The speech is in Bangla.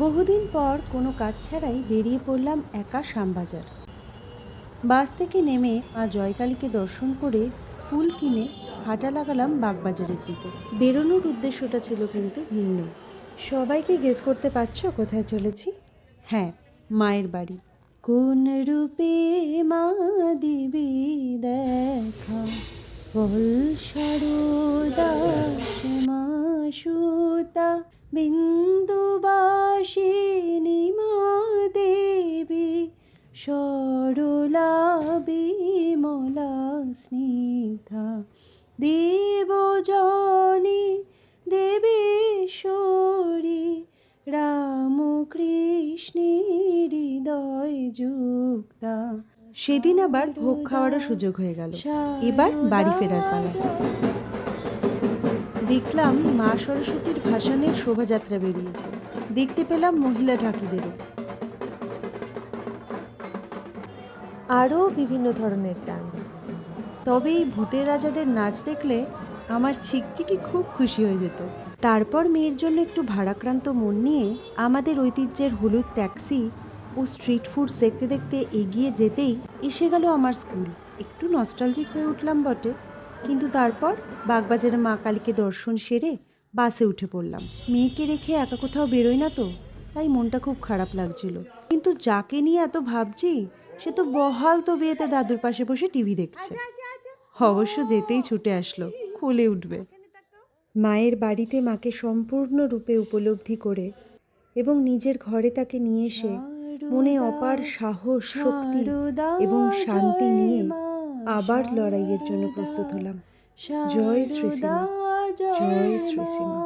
বহুদিন পর কোনো কাজ ছাড়াই বেরিয়ে পড়লাম একা শ্যামবাজার। বাস থেকে নেমে মা জয়কালীকে দর্শন করে ফুল কিনে হাঁটা লাগালাম বাগবাজারের দিকে। বেরোনোর উদ্দেশ্যটা ছিল কিন্তু ভিন্ন। সবাইকে গেস করতে পারছো কোথায় চলেছি? হ্যাঁ, মায়ের বাড়ি। কোন রূপে মা দিবি দেখা, বল সরদাস মা সুতা, বিন্দুবাসিনী মা দেবী, সরলা বিমলা স্নিগ্ধা, দেবজনী দেবেশ্বরী, রামকৃষ্ণের হৃদয় যুক্তা। সেদিন আবার ভোগ খাওয়ারও সুযোগ হয়ে গেল। এবার বাড়ি ফেরার পালা। দেখলাম মা সরস্বতীর ভাসানের শোভাযাত্রা বেরিয়েছে। দেখতে পেলাম মহিলা ঢাকিদেরও। আরও বিভিন্ন ধরনের ডান্স। তবে এই ভূতের রাজাদের নাচ দেখলে আমার ছিকচিকি খুব খুশি হয়ে যেত। তারপর মেয়ের জন্য একটু ভারাক্রান্ত মন নিয়ে আমাদের ঐতিহ্যের হলুদ ট্যাক্সি ও স্ট্রিট ফুড দেখতে দেখতে এগিয়ে যেতেই এসে গেল আমার স্কুল। একটু নস্টালজিক হয়ে উঠলাম বটে, কিন্তু তারপর বাগবাজারে মা কালীকে দর্শন সেরে বাসে উঠে পড়লাম। মেয়েকে রেখে একা কোথাও বেরোই না তো, তাই মনটা খুব খারাপ লাগছিল। কিন্তু যাকে নিয়ে এত ভাবছি সে তো বহাল তো বিয়েতে দাদুর পাশে বসে টিভি দেখছে। অবশ্য যেতেই ছুটে আসলো, খুলে উঠবে। মায়ের বাড়িতে মাকে সম্পূর্ণরূপে উপলব্ধি করে এবং নিজের ঘরে তাকে নিয়ে এসে মনে অপার সাহস, শক্তি এবং শান্তি নিয়ে আবার লড়াইয়ের জন্য প্রস্তুত হলাম। জয় শ্রী শ্রীমা, জয় শ্রী শ্রীমা।